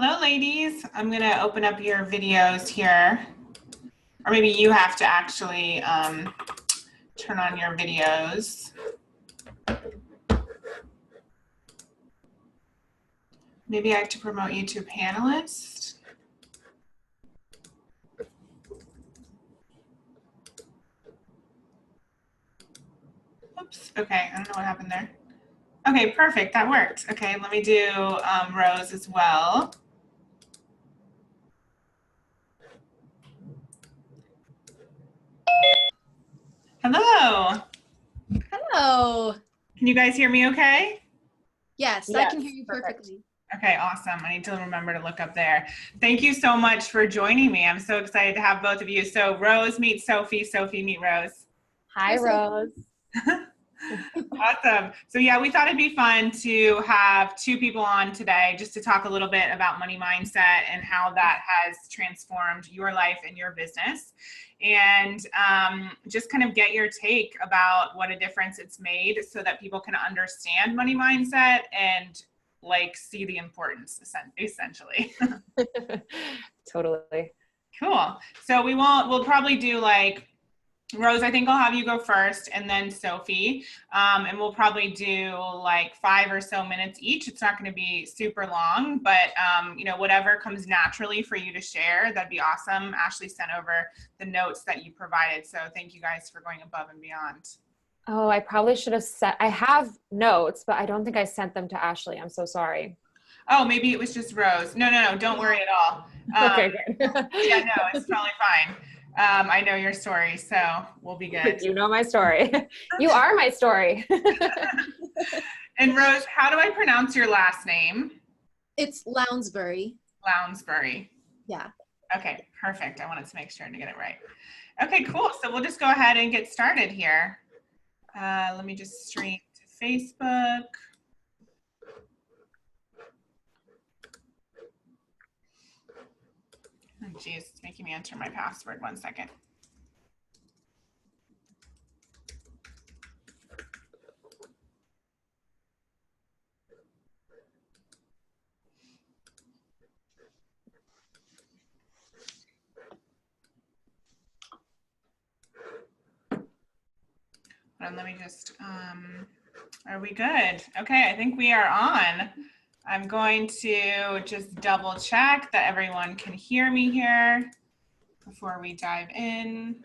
Hello, ladies. I'm going to open up your videos here. Or maybe you have to actually turn on your videos. Maybe I have to promote you to a panelist. Oops. Okay, I don't know what happened there. Okay, perfect. That worked. Okay, let me do Rose as well. Hello. Hello. Can you guys hear me okay? Yes, I can hear you perfectly. Okay, awesome. I need to remember to look up there. Thank you so much for joining me. I'm so excited to have both of you. So Rose meet Sophie, Sophie meet Rose. Hi, Rose. Awesome. So yeah, we thought it'd be fun to have two people on today just to talk a little bit about money mindset and how that has transformed your life and your business. And just kind of get your take about what a difference it's made so that people can understand money mindset and like see the importance essentially. Totally. Cool. So we'll probably do like Rose, I think I'll have you go first and then Sophie. And we'll probably do like 5 or so minutes each. It's not going to be super long, but you know, whatever comes naturally for you to share, that'd be awesome. Ashley sent over the notes that you provided. So thank you guys for going above and beyond. Oh, I probably should have I have notes, but I don't think I sent them to Ashley. I'm so sorry. Oh, maybe it was just Rose. No, don't worry at all. Okay, good. Yeah, no, it's totally fine. I know your story, so we'll be good. You know my story. You are my story. And Rose, how do I pronounce your last name? It's Lounsbury. Lounsbury. Yeah. Okay, perfect. I wanted to make sure to get it right. Okay, cool. So we'll just go ahead and get started here. Let me just stream to Facebook. Oh, geez, it's making me enter my password. 1 second. Let me just, are we good? Okay, I think we are on. I'm going to just double check that everyone can hear me here before we dive in.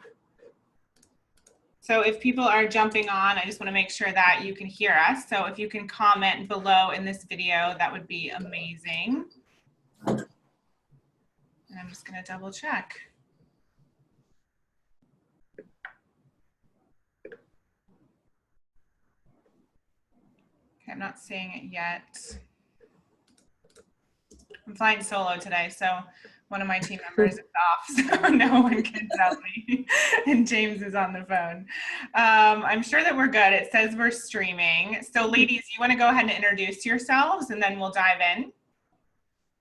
So if people are jumping on, I just want to make sure that you can hear us. So if you can comment below in this video, that would be amazing. And I'm just going to double check. Okay, I'm not seeing it yet. I'm flying solo today, so one of my team members is off, so no one can tell me. And James is on the phone. I'm sure that we're good. It says we're streaming. So ladies, you want to go ahead and introduce yourselves and then we'll dive in?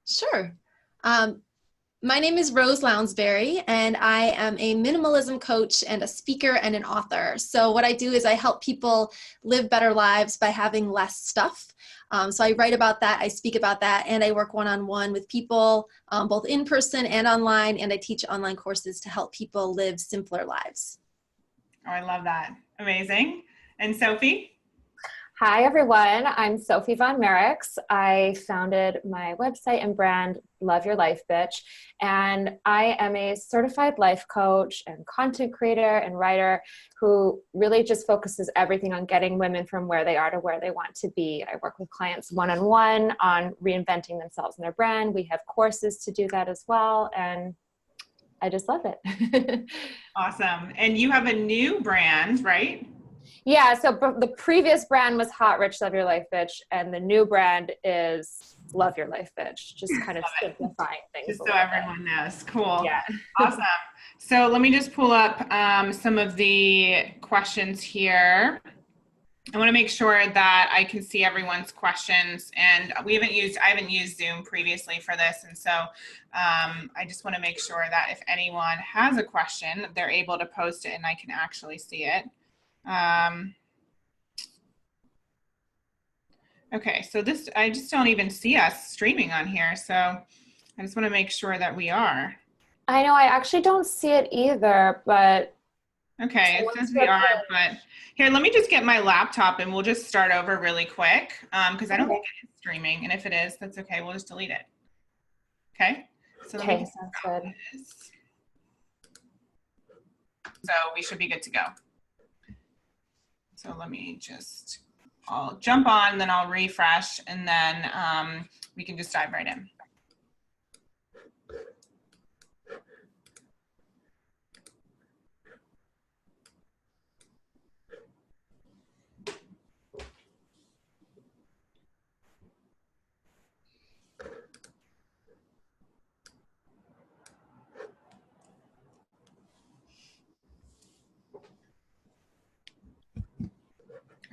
Sure. My name is Rose Lounsbury, and I am a minimalism coach and a speaker and an author. So what I do is I help people live better lives by having less stuff. So I write about that, I speak about that, and I work one-on-one with people, both in person and online, and I teach online courses to help people live simpler lives. Oh, I love that. Amazing. And Sophie? Hi, everyone. I'm Sophie Von Merricks. I founded my website and brand, Love Your Life Bitch, and I am a certified life coach and content creator and writer who really just focuses everything on getting women from where they are to where they want to be. I work with clients one-on-one on reinventing themselves and their brand. We have courses to do that as well, and I just love it. Awesome. And you have a new brand, right? Yeah, so the previous brand was Hot Rich Love Your Life Bitch, and the new brand is Love Your Life Bitch, just kind of simplifying things. Just so everyone knows. Cool. Yeah. Awesome. So let me just pull up some of the questions here. I want to make sure that I can see everyone's questions, and I haven't used Zoom previously for this, and so I just want to make sure that if anyone has a question, they're able to post it and I can actually see it. Okay, so I just don't even see us streaming on here. So I just want to make sure that we are. I know, I actually don't see it either, but Okay, it says we are, but here, let me just get my laptop and we'll just start over really quick because I don't think it is streaming. And if it is, that's okay. We'll just delete it. Okay, so let me okay, sounds good. this. So we should be good to go. So let me just, I'll jump on, then I'll refresh, and then we can just dive right in.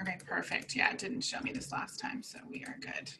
Okay, perfect. Yeah, it didn't show me this last time, so we are good.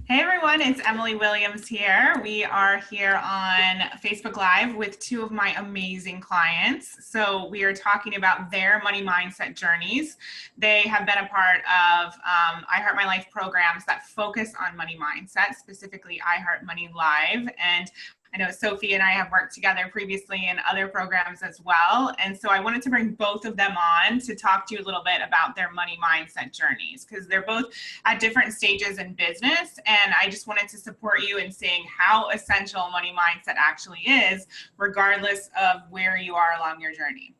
Hey everyone, it's Emily Williams here. We are here on Facebook Live with two of my amazing clients. So we are talking about their money mindset journeys. They have been a part of I Heart My Life programs that focus on money mindset, specifically I Heart Money Live. And I know Sophie and I have worked together previously in other programs as well. And so I wanted to bring both of them on to talk to you a little bit about their money mindset journeys, because they're both at different stages in business. And I just wanted to support you in seeing how essential money mindset actually is, regardless of where you are along your journey.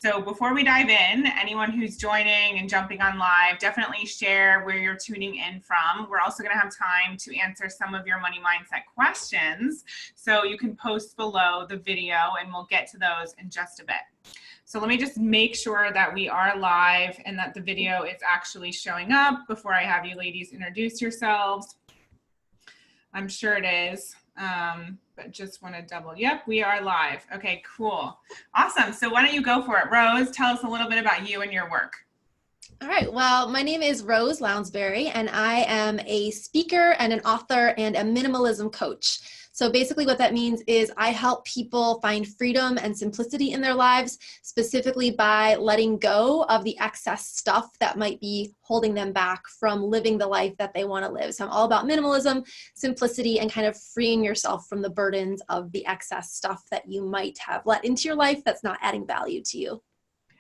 So before we dive in, anyone who's joining and jumping on live, definitely share where you're tuning in from. We're also going to have time to answer some of your money mindset questions. So you can post below the video and we'll get to those in just a bit. So let me just make sure that we are live and that the video is actually showing up before I have you ladies introduce yourselves. I'm sure it is. But just want to double. Yep, we are live. Okay, cool. Awesome. So why don't you go for it? Rose, tell us a little bit about you and your work. All right. Well, my name is Rose Lounsbury, and I am a speaker and an author and a minimalism coach. So basically what that means is I help people find freedom and simplicity in their lives, specifically by letting go of the excess stuff that might be holding them back from living the life that they want to live. So I'm all about minimalism, simplicity, and kind of freeing yourself from the burdens of the excess stuff that you might have let into your life that's not adding value to you.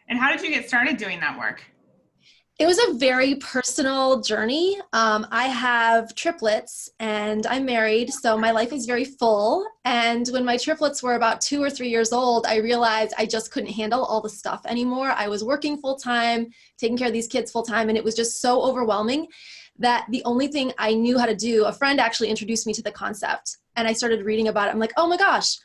And how did you get started doing that work? It was a very personal journey. I have triplets and I'm married, so my life is very full. And when my triplets were about 2 or 3 years old, I realized I just couldn't handle all the stuff anymore. I was working full time, taking care of these kids full time, and it was just so overwhelming that the only thing I knew how to do, a friend actually introduced me to the concept, and I started reading about it. I'm like, oh my gosh,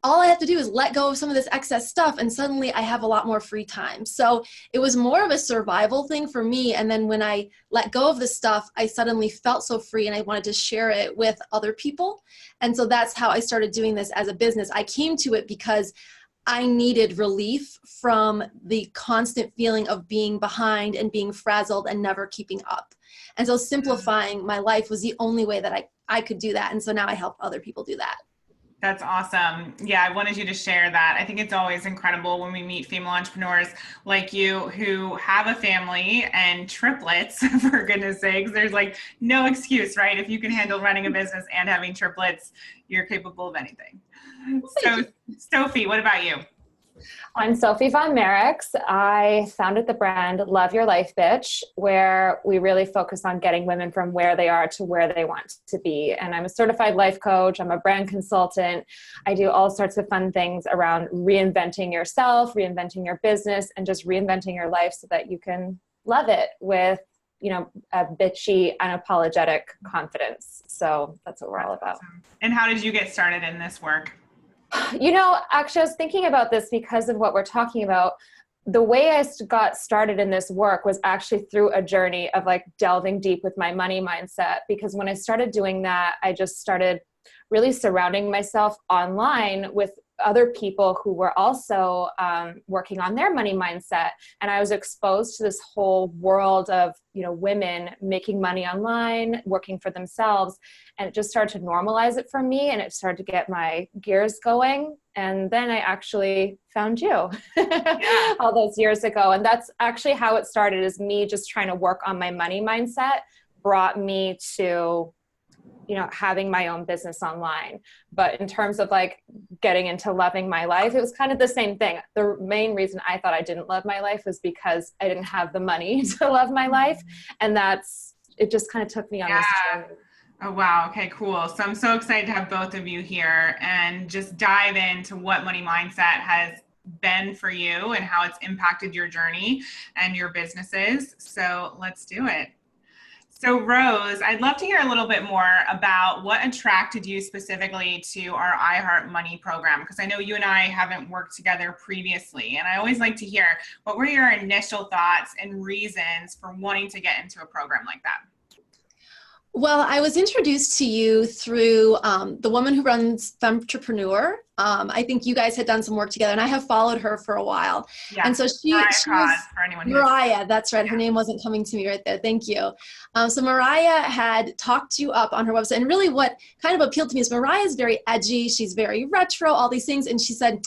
all I have to do is let go of some of this excess stuff and suddenly I have a lot more free time. So it was more of a survival thing for me. And then when I let go of the stuff, I suddenly felt so free and I wanted to share it with other people. And so that's how I started doing this as a business. I came to it because I needed relief from the constant feeling of being behind and being frazzled and never keeping up. And so simplifying my life was the only way that I could do that. And so now I help other people do that. That's awesome. Yeah, I wanted you to share that. I think it's always incredible when we meet female entrepreneurs like you who have a family and triplets, for goodness sakes. There's like no excuse, right? If you can handle running a business and having triplets, you're capable of anything. So, Sophie, what about you? I'm Sophie Von Merrickx. I founded the brand Love Your Life Bitch, where we really focus on getting women from where they are to where they want to be. And I'm a certified life coach. I'm a brand consultant. I do all sorts of fun things around reinventing yourself, reinventing your business, and just reinventing your life so that you can love it with, you know, a bitchy, unapologetic confidence. So that's what we're all about. And how did you get started in this work? You know, actually, I was thinking about this because of what we're talking about. the way I got started in this work was actually through a journey of like delving deep with my money mindset. Because when I started doing that, I just started really surrounding myself online with other people who were also working on their money mindset. And I was exposed to this whole world of, women making money online, working for themselves. And it just started to normalize it for me, and it started to get my gears going. And then I actually found you all those years ago. And that's actually how it started, is me just trying to work on my money mindset brought me to having my own business online. But in terms of like getting into loving my life, it was kind of the same thing. The main reason I thought I didn't love my life was because I didn't have the money to love my life. And it just kind of took me on this journey. Oh, wow. Okay, cool. So I'm so excited to have both of you here and just dive into what money mindset has been for you and how it's impacted your journey and your businesses. So let's do it. So Rose, I'd love to hear a little bit more about what attracted you specifically to our iHeart Money program, because I know you and I haven't worked together previously, and I always like to hear, what were your initial thoughts and reasons for wanting to get into a program like that? Well, I was introduced to you through the woman who runs Femtrepreneur. I think you guys had done some work together, and I have followed her for a while. Yeah. And so she was for anyone Mariah. That's right. Her name wasn't coming to me right there. Thank you. So Mariah had talked you up on her website, and really what kind of appealed to me is Mariah is very edgy. She's very retro, all these things. And she said,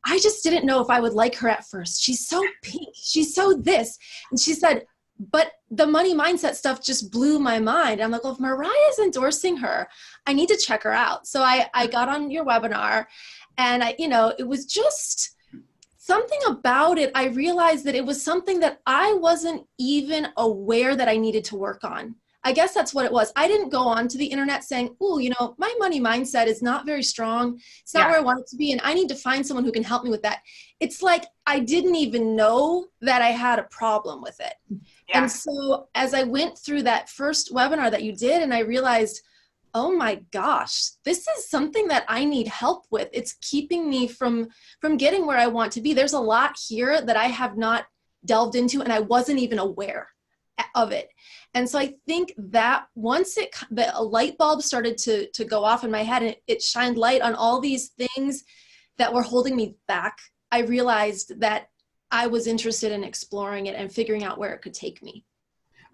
I just didn't know if I would like her at first. She's so pink. She's so this. And she said, but the money mindset stuff just blew my mind. I'm like, well, if Mariah's endorsing her, I need to check her out. So I got on your webinar, and it was just something about it. I realized that it was something that I wasn't even aware that I needed to work on. I guess that's what it was. I didn't go onto the internet saying, oh, my money mindset is not very strong. It's not where I want it to be. And I need to find someone who can help me with that. It's like, I didn't even know that I had a problem with it. Yeah. And so as I went through that first webinar that you did, and I realized, oh my gosh, this is something that I need help with. It's keeping me from getting where I want to be. There's a lot here that I have not delved into, and I wasn't even aware of it. And so I think that once a light bulb started to go off in my head, and it shined light on all these things that were holding me back, I realized that I was interested in exploring it and figuring out where it could take me.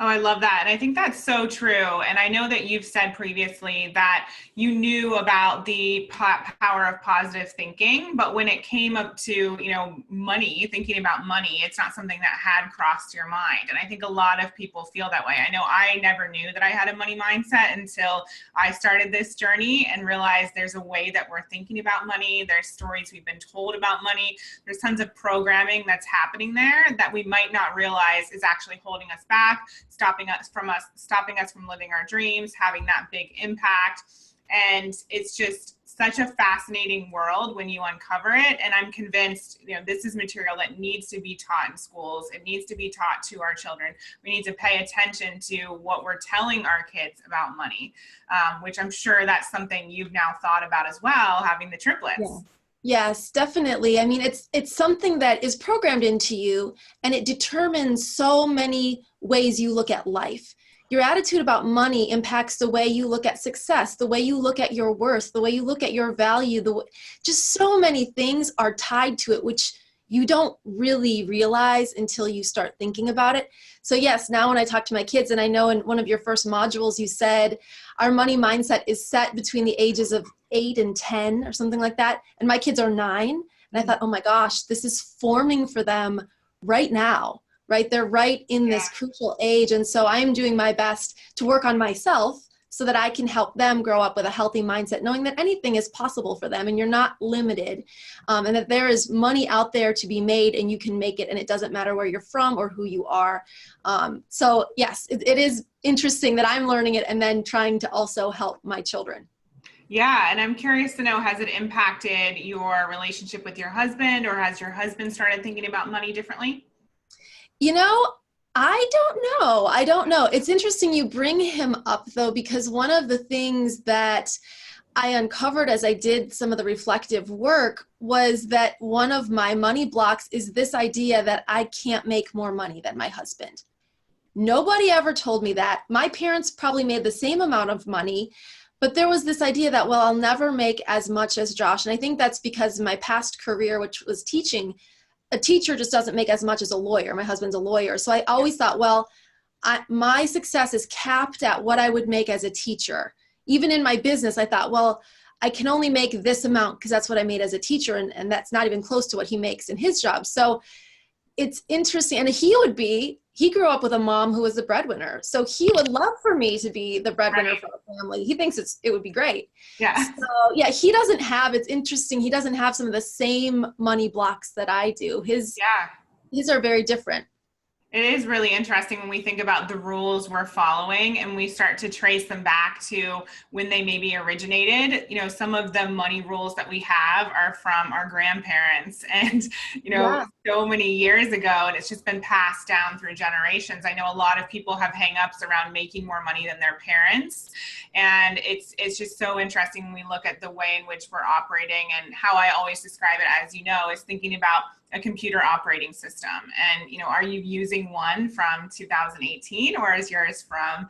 Oh, I love that. And I think that's so true. And I know that you've said previously that you knew about the power of positive thinking, but when it came up to, money, thinking about money, it's not something that had crossed your mind. And I think a lot of people feel that way. I know I never knew that I had a money mindset until I started this journey and realized there's a way that we're thinking about money. There's stories we've been told about money. There's tons of programming that's happening there that we might not realize is actually holding us back, stopping us from living our dreams, having that big impact. And it's just such a fascinating world when you uncover it. And I'm convinced, this is material that needs to be taught in schools. It needs to be taught to our children. We need to pay attention to what we're telling our kids about money, which I'm sure that's something you've now thought about as well, having the triplets. Yeah. Yes, definitely. I mean, it's something that is programmed into you, and it determines so many ways you look at life. Your attitude about money impacts the way you look at success, the way you look at your worth, the way you look at your value. Just so many things are tied to it, which you don't really realize until you start thinking about it. So yes, now when I talk to my kids, and I know in one of your first modules you said our money mindset is set between the ages of 8 and 10 or something like that. And my kids are 9. And I thought, oh my gosh, this is forming for them right now, right? They're right in this crucial age. And so I'm doing my best to work on myself so that I can help them grow up with a healthy mindset, knowing that anything is possible for them and you're not limited, and that there is money out there to be made and you can make it, and it doesn't matter where you're from or who you are. So yes, it is interesting that I'm learning it and then trying to also help my children. Yeah. And I'm curious to know, has it impacted your relationship with your husband, or has your husband started thinking about money differently? I don't know. It's interesting you bring him up though, because one of the things that I uncovered as I did some of the reflective work was that one of my money blocks is this idea that I can't make more money than my husband. Nobody ever told me that. My parents probably made the same amount of money, but there was this idea that, well, I'll never make as much as Josh. And I think that's because my past career, which was teaching, a teacher just doesn't make as much as a lawyer. My husband's a lawyer. So I always thought, well, my success is capped at what I would make as a teacher. Even in my business, I thought, well, I can only make this amount because that's what I made as a teacher. And that's not even close to what he makes in his job. So it's interesting. And he grew up with a mom who was the breadwinner. So he would love for me to be the breadwinner for the family. He thinks it would be great. Yeah. So yeah, it's interesting. He doesn't have some of the same money blocks that I do. His are very different. It is really interesting when we think about the rules we're following and we start to trace them back to when they maybe originated. You know, some of the money rules that we have are from our grandparents and, so many years ago, and it's just been passed down through generations. I know a lot of people have hangups around making more money than their parents. And it's just so interesting when we look at the way in which we're operating, and how I always describe it, as you know, is thinking about a computer operating system. And, are you using one from 2018 or is yours from,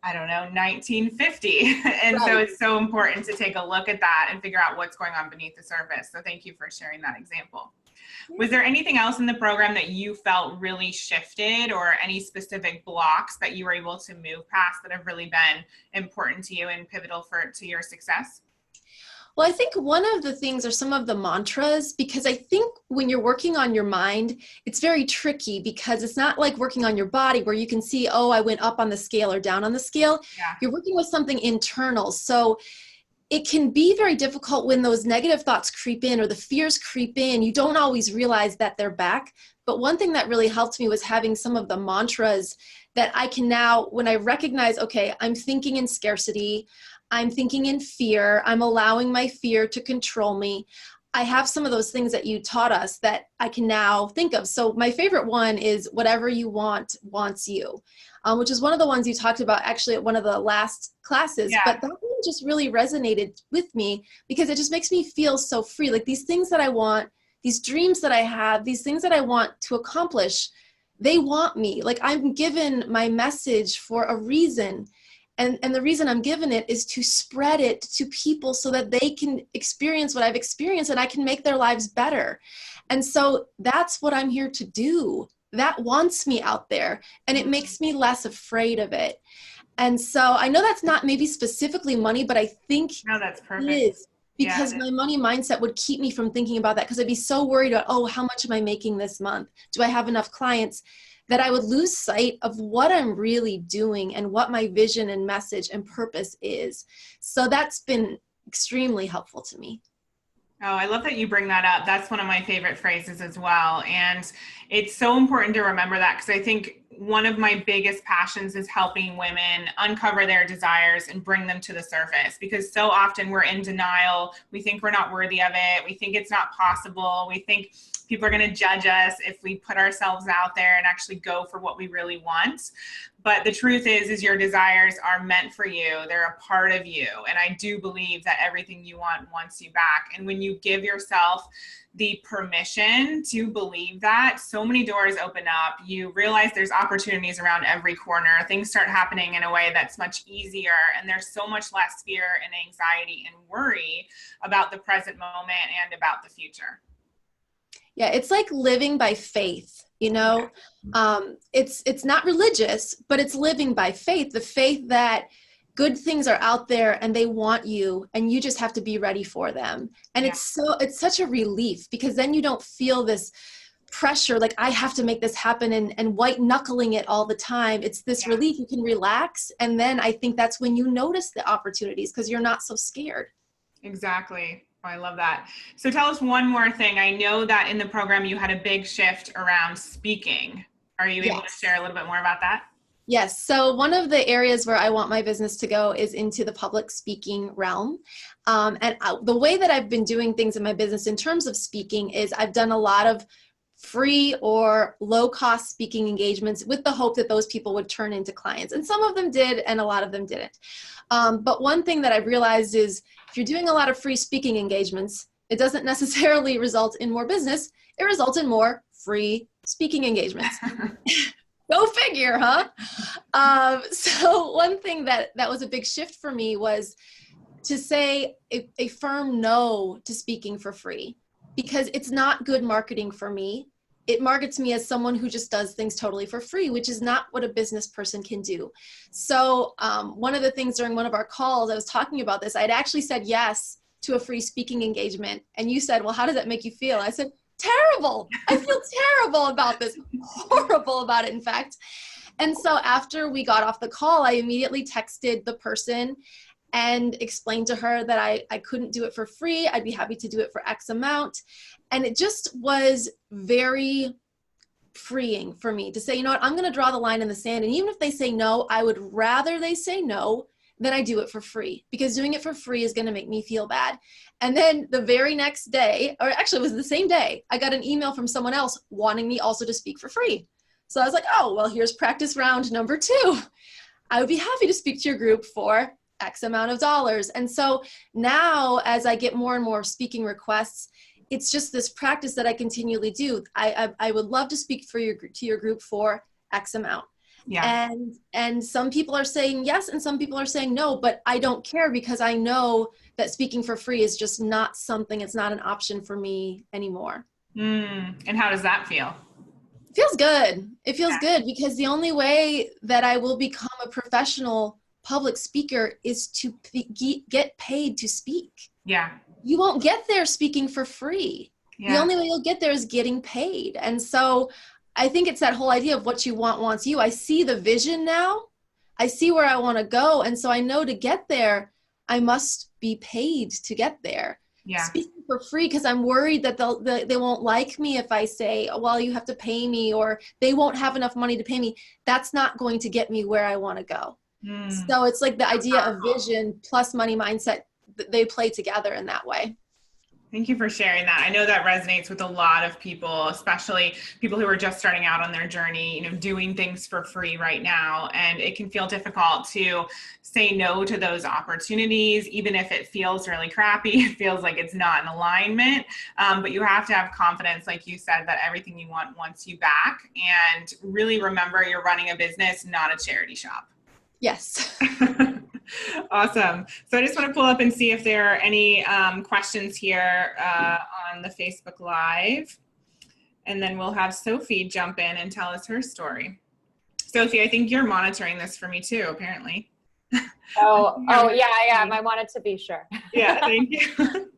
1950? And so it's so important to take a look at that and figure out what's going on beneath the surface. So thank you for sharing that example. Was there anything else in the program that you felt really shifted, or any specific blocks that you were able to move past that have really been important to you and pivotal to your success? Well, I think one of the things are some of the mantras, because I think when you're working on your mind, it's very tricky because it's not like working on your body where you can see, oh, I went up on the scale or down on the scale. Yeah. You're working with something internal. So it can be very difficult when those negative thoughts creep in or the fears creep in. You don't always realize that they're back. But one thing that really helped me was having some of the mantras that I can now, when I recognize, okay, I'm thinking in scarcity, I'm thinking in fear, I'm allowing my fear to control me. I have some of those things that you taught us that I can now think of. So my favorite one is whatever you want wants you, which is one of the ones you talked about actually at one of the last classes. Yeah. But that one just really resonated with me because it just makes me feel so free. Like these things that I want, these dreams that I have, these things that I want to accomplish, they want me. Like I'm given my message for a reason. And the reason I'm given it is to spread it to people so that they can experience what I've experienced and I can make their lives better. And so that's what I'm here to do. That wants me out there, and it makes me less afraid of it. And so I know that's not maybe specifically money, but I think that's perfect. It is, because my money mindset would keep me from thinking about that, because I'd be so worried about, oh, how much am I making this month? Do I have enough clients? That I would lose sight of what I'm really doing and what my vision and message and purpose is. So that's been extremely helpful to me. Oh, I love that you bring that up. That's one of my favorite phrases as well. And it's so important to remember that, because I think one of my biggest passions is helping women uncover their desires and bring them to the surface, because so often we're in denial. We think we're not worthy of it. We think it's not possible. We think people are going to judge us if we put ourselves out there and actually go for what we really want. But the truth is your desires are meant for you. They're a part of you. And I do believe that everything you want wants you back. And when you give yourself the permission to believe that, so many doors open up. You realize there's opportunities around every corner. Things start happening in a way that's much easier. And there's so much less fear and anxiety and worry about the present moment and about the future. Yeah, it's like living by faith, it's not religious, but it's living by faith, the faith that good things are out there and they want you and you just have to be ready for them. And it's such a relief, because then you don't feel this pressure, like I have to make this happen and white knuckling it all the time. It's this relief. You can relax. And then I think that's when you notice the opportunities, because you're not so scared. Exactly. I love that. So tell us one more thing. I know that in the program you had a big shift around speaking. Are you able to share a little bit more about that? Yes. So one of the areas where I want my business to go is into the public speaking realm. The way that I've been doing things in my business in terms of speaking is I've done a lot of free or low-cost speaking engagements with the hope that those people would turn into clients. And some of them did, and a lot of them didn't. But one thing that I've realized is if you're doing a lot of free speaking engagements, it doesn't necessarily result in more business. It results in more free speaking engagements. Go figure, huh? So one thing that was a big shift for me was to say a firm no to speaking for free, because it's not good marketing for me. It markets me as someone who just does things totally for free, which is not what a business person can do. So one of the things during one of our calls, I was talking about this. I'd actually said yes to a free speaking engagement. And you said, well, how does that make you feel? I said, terrible. I feel terrible about this, horrible about it, in fact. And so after we got off the call, I immediately texted the person and explained to her that I couldn't do it for free. I'd be happy to do it for X amount. And it just was very freeing for me to say, you know what, I'm going to draw the line in the sand. And even if they say no, I would rather they say no than I do it for free, because doing it for free is going to make me feel bad. And then the very next day, or actually it was the same day, I got an email from someone else wanting me also to speak for free. So I was like, oh, well, here's practice round number 2. I would be happy to speak to your group for X amount of dollars. And so now as I get more and more speaking requests, it's just this practice that I continually do. I would love to speak to your group for X amount. Yeah. And some people are saying yes, and some people are saying no, but I don't care, because I know that speaking for free is just not something, it's not an option for me anymore. And how does that feel? It feels good. It feels good, because the only way that I will become a professional public speaker is to get paid to speak. Yeah. You won't get there speaking for free. Yeah. The only way you'll get there is getting paid. And so I think it's that whole idea of what you want wants you. I see the vision now. I see where I want to go. And so I know to get there, I must be paid to get there. Yeah. Speaking for free because I'm worried that they won't like me if I say, well, you have to pay me, or they won't have enough money to pay me. That's not going to get me where I want to go. So it's like the idea of vision plus money mindset, they play together in that way. Thank you for sharing that. I know that resonates with a lot of people, especially people who are just starting out on their journey, doing things for free right now. And it can feel difficult to say no to those opportunities, even if it feels really crappy. It feels like it's not in alignment. But you have to have confidence, like you said, that everything you want wants you back. And really remember, you're running a business, not a charity shop. Yes. Awesome. So I just want to pull up and see if there are any questions here on the Facebook Live. And then we'll have Sophie jump in and tell us her story. Sophie, I think you're monitoring this for me too, apparently. Oh yeah, I am. I wanted to be sure. Yeah, thank you.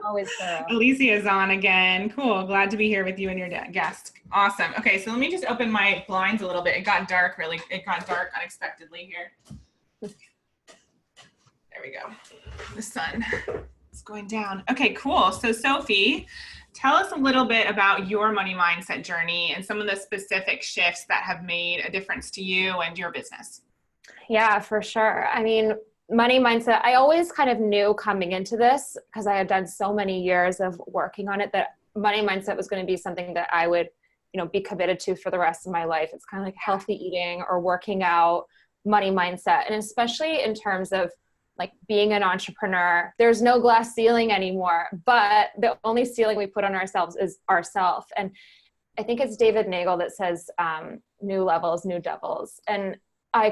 Always thorough. Alicia is on again. Cool. Glad to be here with you and your guest. Awesome. Okay, so let me just open my blinds a little bit. It got dark unexpectedly here. There we go. The sun is going down. Okay, cool. So Sophie, tell us a little bit about your money mindset journey and some of the specific shifts that have made a difference to you and your business. Yeah, for sure. I mean, money mindset, I always kind of knew coming into this, because I had done so many years of working on it, that money mindset was going to be something that I would, be committed to for the rest of my life. It's kind of like healthy eating or working out, money mindset. And especially in terms of like being an entrepreneur, there's no glass ceiling anymore, but the only ceiling we put on ourselves is ourselves. And I think it's David Nagel that says, new levels, new devils. And I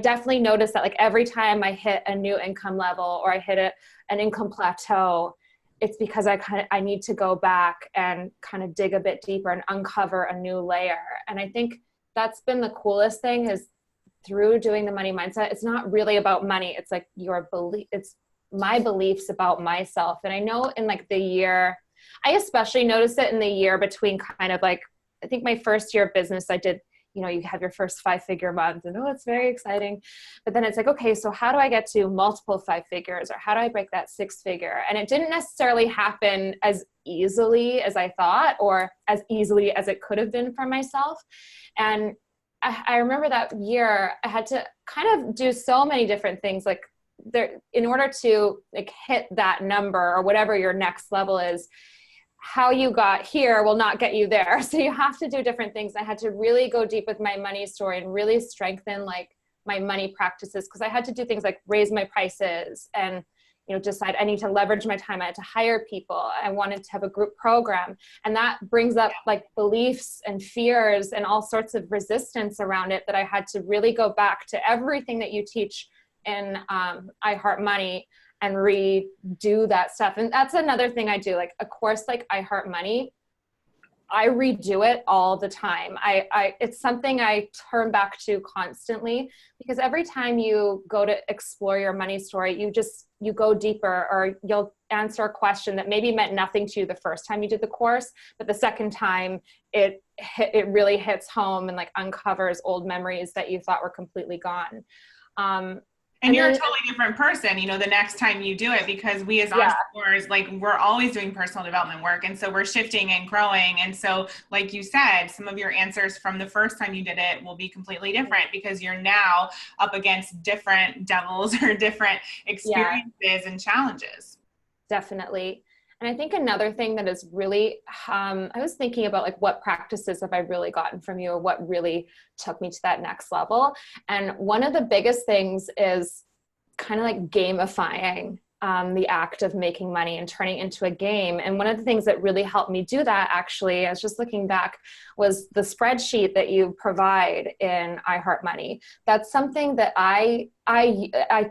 definitely noticed that like every time I hit a new income level or I hit an income plateau, it's because I need to go back and kind of dig a bit deeper and uncover a new layer. And I think that's been the coolest thing is through doing the money mindset, it's not really about money. It's like your belief, it's my beliefs about myself. And I know in like the year, I especially noticed it in the year between kind of like, I think my first year of business, I did, you have your first 5-figure month and it's very exciting. But then it's like, okay, so how do I get to multiple 5 figures, or how do I break that 6-figure? And it didn't necessarily happen as easily as I thought, or as easily as it could have been for myself. And I remember that year I had to kind of do so many different things like there in order to like hit that number or whatever your next level is. how you got here will not get you there. So you have to do different things. I had to really go deep with my money story and really strengthen like my money practices, because I had to do things like raise my prices and, you know, decide I need to leverage my time. I had to hire people. I wanted to have a group program. And that brings up like beliefs and fears and all sorts of resistance around it that I had to really go back to everything that you teach in I Heart Money and redo that stuff. And that's another thing I do, like a course like I Heart Money, I redo it all the time. It's something I turn back to constantly, because every time you go to explore your money story, you go deeper, or you'll answer a question that maybe meant nothing to you the first time you did the course, but the second time it really hits home and like uncovers old memories that you thought were completely gone. And you're a totally different person, you know, the next time you do it, because we as entrepreneurs, like we're always doing personal development work. And so we're shifting and growing. And so like you said, some of your answers from the first time you did it will be completely different, because you're now up against different devils or different experiences and challenges. Definitely. And I think another thing that is really, I was thinking about like what practices have I really gotten from you, or what really took me to that next level. And one of the biggest things is kind of like gamifying the act of making money and turning it into a game. And one of the things that really helped me do that, actually, I was just looking back, was the spreadsheet that you provide in I Heart Money. That's something that I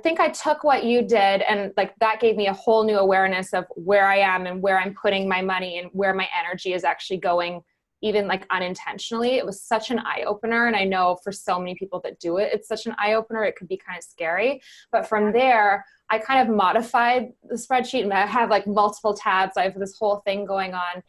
think I took what you did, and like that gave me a whole new awareness of where I am and where I'm putting my money and where my energy is actually going, even like unintentionally. It was such an eye opener. And I know for so many people that do it, it's such an eye opener. It could be kind of scary. But from there, I kind of modified the spreadsheet, and I have like multiple tabs. I have this whole thing going on.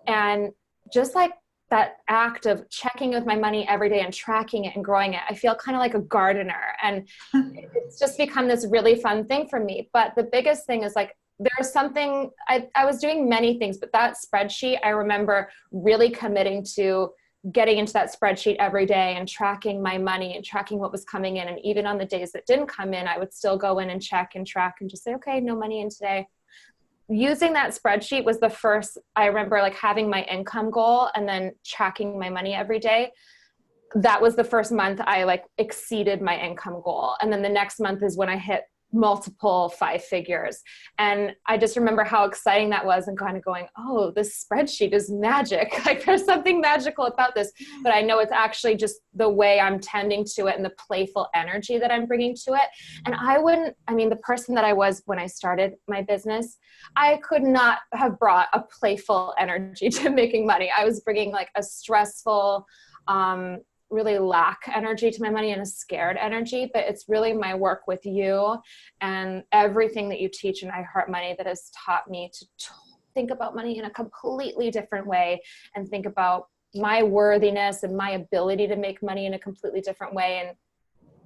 And just like that act of checking with my money every day and tracking it and growing it, I feel kind of like a gardener. And it's just become this really fun thing for me. But the biggest thing is like, there's something, I was doing many things, but that spreadsheet, I remember really committing to getting into that spreadsheet every day and tracking my money and tracking what was coming in. And even on the days that didn't come in, I would still go in and check and track and just say, okay, no money in today. Using that spreadsheet was the first, I remember like having my income goal and then tracking my money every day. That was the first month I like exceeded my income goal. And then the next month is when I hit multiple 5 figures. And I just remember how exciting that was, and kind of going, oh, this spreadsheet is magic. Like there's something magical about this, but I know it's actually just the way I'm tending to it and the playful energy that I'm bringing to it. And the person that I was when I started my business, I could not have brought a playful energy to making money. I was bringing like a stressful, really lack energy to my money and a scared energy. But it's really my work with you and everything that you teach in I Heart Money that has taught me to think about money in a completely different way, and think about my worthiness and my ability to make money in a completely different way. And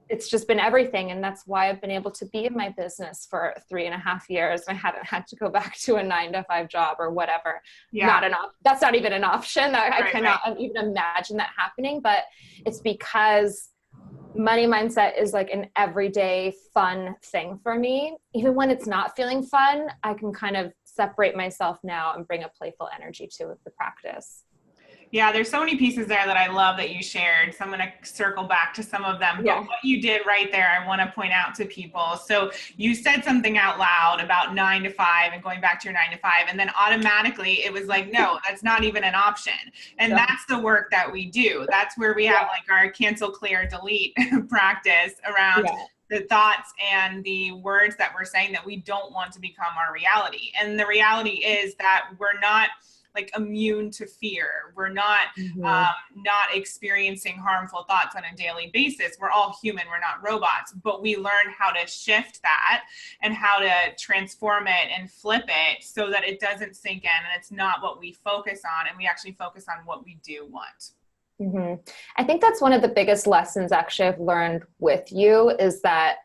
it's just been everything. And that's why I've been able to be in my business for 3.5 years. I haven't had to go back to a 9-to-5 job or whatever. Yeah. That's not even an option. I cannot even imagine that happening, but it's because money mindset is like an everyday fun thing for me. Even when it's not feeling fun, I can kind of separate myself now and bring a playful energy to the practice. Yeah, there's so many pieces there that I love that you shared. So I'm going to circle back to some of them. But what you did right there, I want to point out to people. So you said something out loud about 9 to 5 and going back to your 9 to 5. And then automatically it was like, no, that's not even an option. And that's the work that we do. That's where we have like our cancel, clear, delete practice around the thoughts and the words that we're saying that we don't want to become our reality. And the reality is that we're not like immune to fear. We're not not experiencing harmful thoughts on a daily basis. We're all human. We're not robots, but we learn how to shift that and how to transform it and flip it so that it doesn't sink in and it's not what we focus on, and we actually focus on what we do want. Mm-hmm. I think that's one of the biggest lessons actually I've learned with you, is that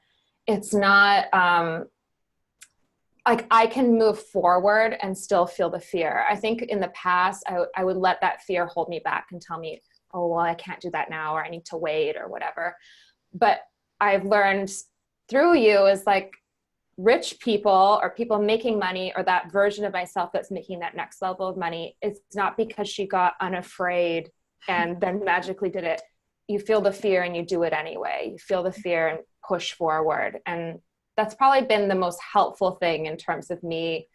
it's not, like I can move forward and still feel the fear. I think in the past, I would let that fear hold me back and tell me, oh, well, I can't do that now, or I need to wait or whatever. But I've learned through you is like, rich people or people making money, or that version of myself that's making that next level of money, it's not because she got unafraid and then magically did it. You feel the fear and you do it anyway. You feel the fear and push forward. And that's probably been the most helpful thing in terms of me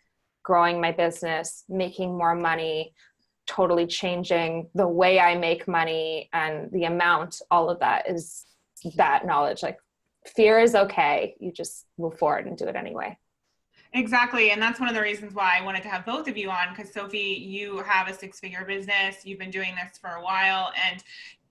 growing my business, making more money, totally changing the way I make money and the amount. All of that is that knowledge. Like, fear is okay. You just move forward and do it anyway. Exactly. And that's one of the reasons why I wanted to have both of you on, because Sophie, you have a 6-figure business. You've been doing this for a while. And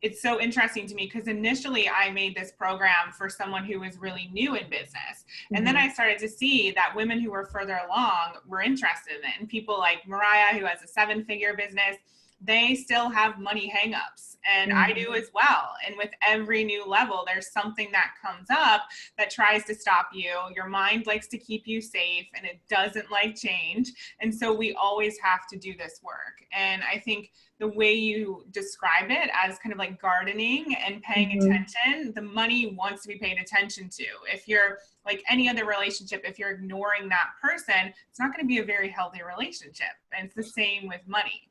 it's so interesting to me because initially I made this program for someone who was really new in business. And then I started to see that women who were further along were interested in it. And people like Mariah, who has a 7-figure business, they still have money hangups, and I do as well. And with every new level, there's something that comes up that tries to stop you. Your mind likes to keep you safe, and it doesn't like change. And so we always have to do this work. And I think the way you describe it as kind of like gardening and paying attention, the money wants to be paid attention to. If you're like any other relationship, if you're ignoring that person, it's not going to be a very healthy relationship. And it's the same with money.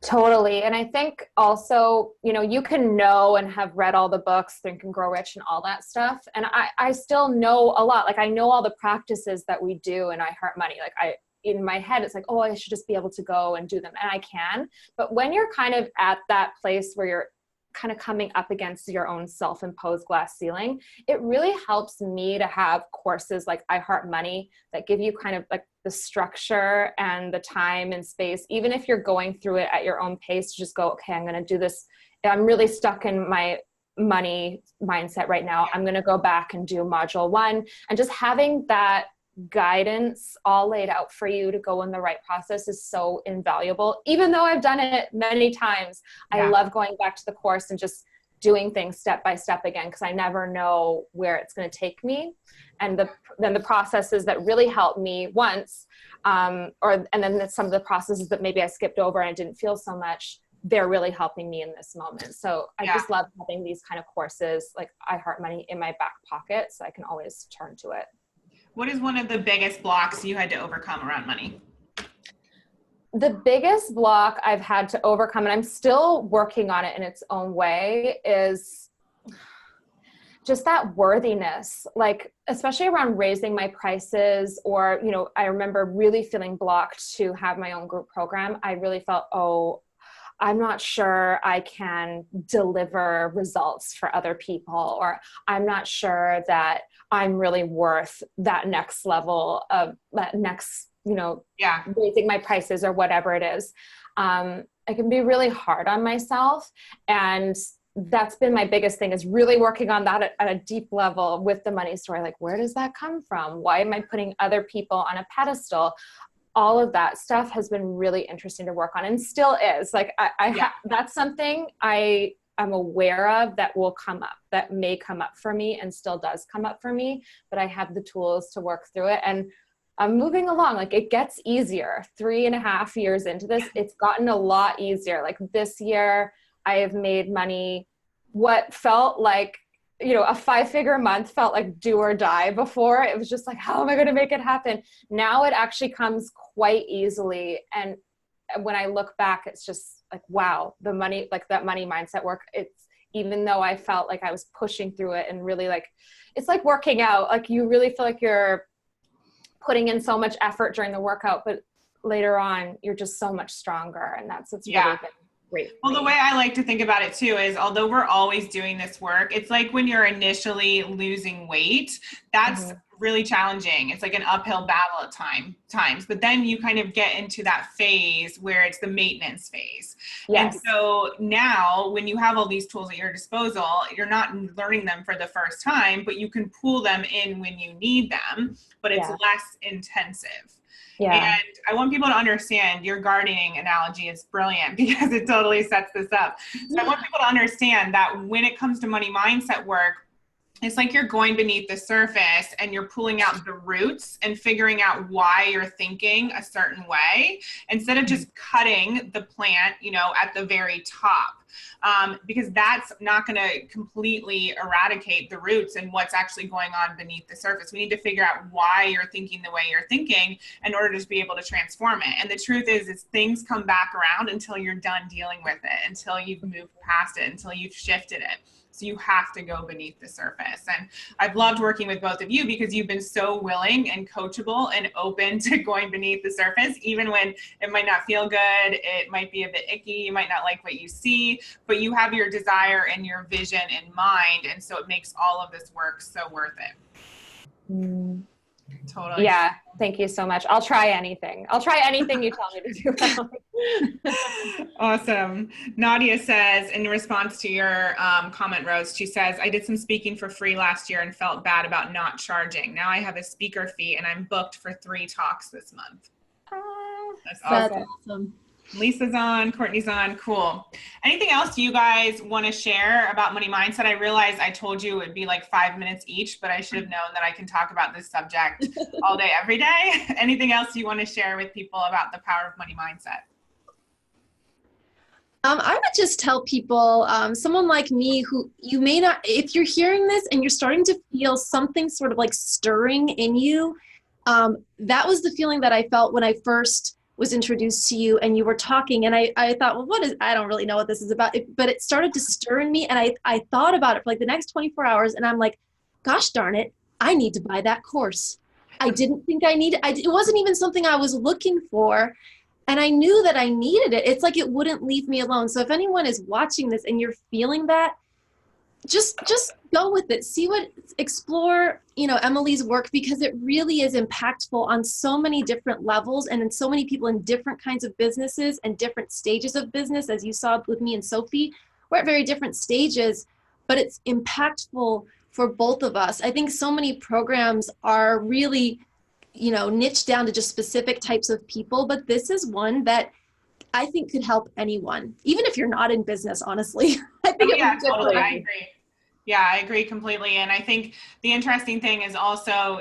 Totally. And I think also, you know, you can know and have read all the books, Think and Grow Rich and all that stuff. And I still know a lot. Like, I know all the practices that we do in I Heart Money. Like, in my head, it's like, oh, I should just be able to go and do them. And I can. But when you're kind of at that place where you're kind of coming up against your own self-imposed glass ceiling, it really helps me to have courses like I Heart Money that give you kind of like the structure and the time and space. Even if you're going through it at your own pace, just go, okay, I'm going to do this. I'm really stuck in my money mindset right now. I'm going to go back and do module 1, and just having that guidance all laid out for you to go in the right process is so invaluable. Even though I've done it many times, I love going back to the course and just doing things step by step again, because I never know where it's going to take me. And then the processes that really helped me once, and then some of the processes that maybe I skipped over and didn't feel so much, they're really helping me in this moment. So I just love having these kind of courses like I Heart Money in my back pocket, so I can always turn to it. What is one of the biggest blocks you had to overcome around money? The biggest block I've had to overcome, and I'm still working on it in its own way, is just that worthiness, like especially around raising my prices, or, you know, I remember really feeling blocked to have my own group program. I really felt, oh, I'm not sure I can deliver results for other people, or I'm not sure that I'm really worth that next level of that next, you know, raising my prices or whatever it is. I can be really hard on myself. And that's been my biggest thing, is really working on that at a deep level with the money story. Like, where does that come from? Why am I putting other people on a pedestal? All of that stuff has been really interesting to work on, and still is. Like, that's something I am aware of that will come up, that may come up for me and still does come up for me, but I have the tools to work through it. And I'm moving along. Like, it gets easier. 3.5 years into this, it's gotten a lot easier. Like, this year I have made money. What felt like, you know, a 5-figure month felt like do or die before. It was just like, how am I going to make it happen? Now it actually comes quite easily. And when I look back, it's just like, wow, the money, like that money mindset work, it's, even though I felt like I was pushing through it and really like, it's like working out. Like, you really feel like you're putting in so much effort during the workout, but later on you're just so much stronger. And that's what's really been great. Well, the way I like to think about it too is, although we're always doing this work, it's like when you're initially losing weight, that's really challenging. It's like an uphill battle at times, but then you kind of get into that phase where it's the maintenance phase. Yes. And so now when you have all these tools at your disposal, you're not learning them for the first time, but you can pull them in when you need them, but it's less intensive. Yeah. And I want people to understand your gardening analogy is brilliant because it totally sets this up. So I want people to understand that when it comes to money mindset work, it's like you're going beneath the surface and you're pulling out the roots and figuring out why you're thinking a certain way instead of just cutting the plant, you know, at the very top. because that's not going to completely eradicate the roots and what's actually going on beneath the surface. We need to figure out why you're thinking the way you're thinking in order to be able to transform it. And the truth is things come back around until you're done dealing with it, until you've moved past it, until you've shifted it. So you have to go beneath the surface. And I've loved working with both of you because you've been so willing and coachable and open to going beneath the surface, even when it might not feel good, it might be a bit icky, you might not like what you see, but you have your desire and your vision in mind. And so it makes all of this work so worth it. Totally. Yeah. Thank you so much. I'll try anything. I'll try anything you tell me to do. Awesome. Nadia says, in response to your comment, Rose, she says, I did some speaking for free last year and felt bad about not charging. Now I have a speaker fee and I'm booked for 3 talks this month. That's awesome. Lisa's on, Courtney's on. Cool. Anything else you guys want to share about money mindset? I realized I told you it would be like 5 minutes each, but I should have known that I can talk about this subject all day, every day. Anything else you want to share with people about the power of money mindset? I would just tell people, someone like me who you may not, if you're hearing this and you're starting to feel something sort of like stirring in you, that was the feeling that I felt when I first was introduced to you and you were talking, and I thought, well, I don't really know what this is about, but it started to stir in me, and I thought about it for like the next 24 hours, and I'm like, gosh darn it, I need to buy that course. I didn't think I needed, it wasn't even something I was looking for, and I knew that I needed it. It's like it wouldn't leave me alone. So if anyone is watching this and you're feeling that, just go with it. Explore, Emily's work, because it really is impactful on so many different levels and in so many people in different kinds of businesses and different stages of business. As you saw with me and Sophie, we're at very different stages, but it's impactful for both of us. I think so many programs are really, niched down to just specific types of people, but this is one that I think could help anyone, even if you're not in business, honestly. I think totally. I agree. Yeah, I agree completely. And I think the interesting thing is also,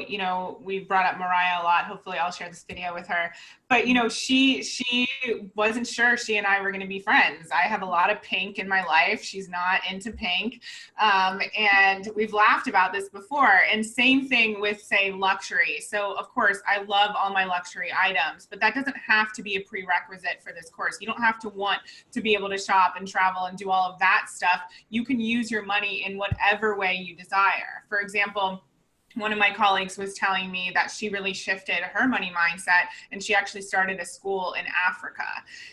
we've brought up Mariah a lot. Hopefully I'll share this video with her. But, she wasn't sure she and I were going to be friends. I have a lot of pink in my life. She's not into pink. And we've laughed about this before. And same thing with, say, luxury. So, of course, I love all my luxury items, but that doesn't have to be a prerequisite for this course. You don't have to want to be able to shop and travel and do all of that stuff. You can use your money in whatever way you desire. For example, one of my colleagues was telling me that she really shifted her money mindset, and she actually started a school in Africa,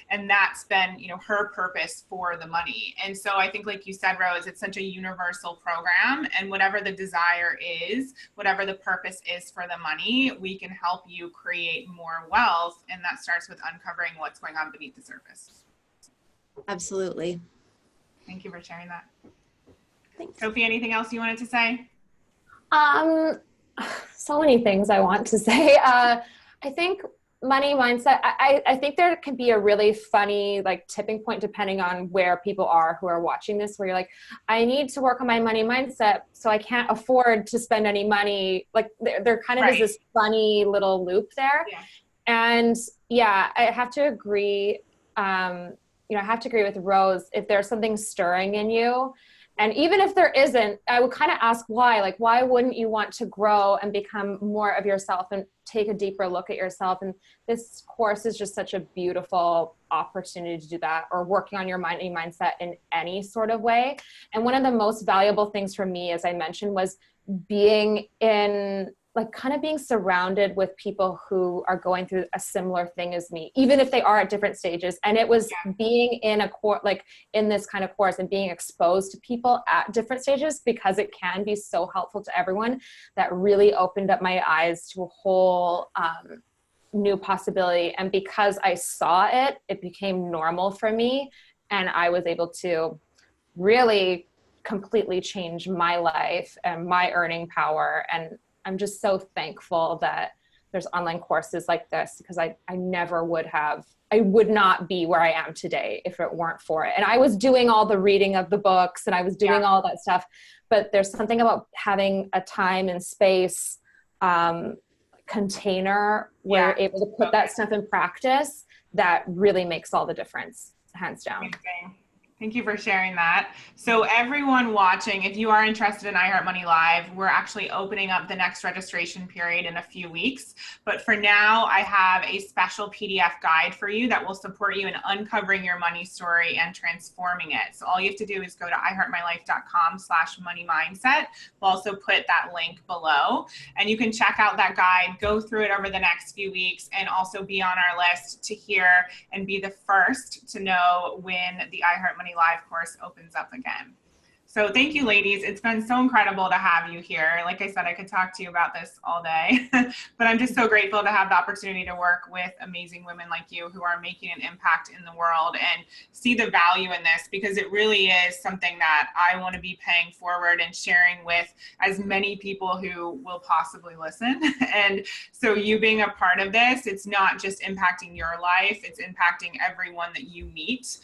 and that's been, her purpose for the money. And so I think, like you said, Rose, it's such a universal program, and whatever the desire is, whatever the purpose is for the money, we can help you create more wealth, and that starts with uncovering what's going on beneath the surface. Absolutely. Thank you for sharing that. Thanks. Sophie, anything else you wanted to say? So many things I want to say. I think money mindset, I think there can be a really funny tipping point depending on where people are who are watching this, where you're like, I need to work on my money mindset, so I can't afford to spend any money. There kind of is this funny little loop there. Yeah. And yeah, I have to agree. I have to agree with Rose. If there's something stirring in you, and even if there isn't, I would kind of ask why. Why wouldn't you want to grow and become more of yourself and take a deeper look at yourself? And this course is just such a beautiful opportunity to do that, or working on your money mindset in any sort of way. And one of the most valuable things for me, as I mentioned, was being in kind of being surrounded with people who are going through a similar thing as me, even if they are at different stages. And it was being in a course, in this kind of course, and being exposed to people at different stages, because it can be so helpful to everyone, that really opened up my eyes to a whole new possibility. And because I saw it, it became normal for me. And I was able to really completely change my life and my earning power. And I'm just so thankful that there's online courses like this, because I would not be where I am today if it weren't for it. And I was doing all the reading of the books and I was doing all that stuff, but there's something about having a time and space container where you're able to put that stuff in practice that really makes all the difference, hands down. Amazing. Thank you for sharing that. So everyone watching, if you are interested in iHeart Money Live, we're actually opening up the next registration period in a few weeks. But for now, I have a special PDF guide for you that will support you in uncovering your money story and transforming it. So all you have to do is go to iHeartMyLife.com/money-mindset. We'll also put that link below, and you can check out that guide, go through it over the next few weeks, and also be on our list to hear and be the first to know when the iHeart Money Live course opens up again. So thank you, ladies. It's been so incredible to have you here. Like I said, I could talk to you about this all day, but I'm just so grateful to have the opportunity to work with amazing women like you who are making an impact in the world and see the value in this, because it really is something that I want to be paying forward and sharing with as many people who will possibly listen. And so you being a part of this, it's not just impacting your life, it's impacting everyone that you meet.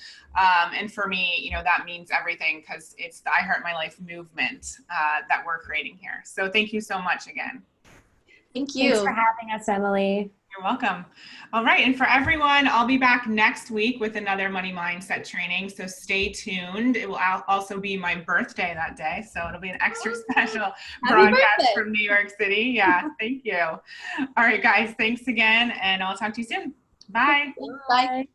And for me, you know, that means everything, because it's the iHeart My Life movement that we're creating here. So thank you so much again. Thank you. Thanks for having us, Emily. You're welcome. All right. And for everyone, I'll be back next week with another money mindset training. So stay tuned. It will also be my birthday that day. So it'll be an extra special broadcast from New York City. Yeah. Thank you. All right, guys. Thanks again. And I'll talk to you soon. Bye. Bye.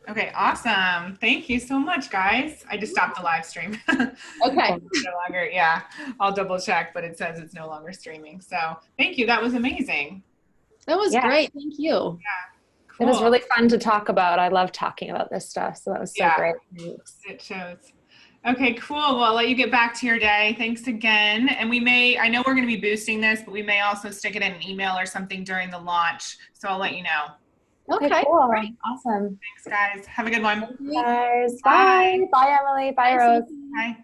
Okay, awesome. Thank you so much, guys. I just stopped the live stream. Okay. No longer, yeah, I'll double check, but it says it's no longer streaming. So thank you. That was amazing. That was great. Thank you. Yeah. Cool. It was really fun to talk about. I love talking about this stuff. So that was so great. Thanks. It shows. Okay, cool. Well, I'll let you get back to your day. Thanks again. And I know we're going to be boosting this, but we may also stick it in an email or something during the launch. So I'll let you know. Okay, cool. Great. Awesome. Thanks, guys. Have a good one. Guys, bye. Bye, Emily. Bye, Rose. Bye.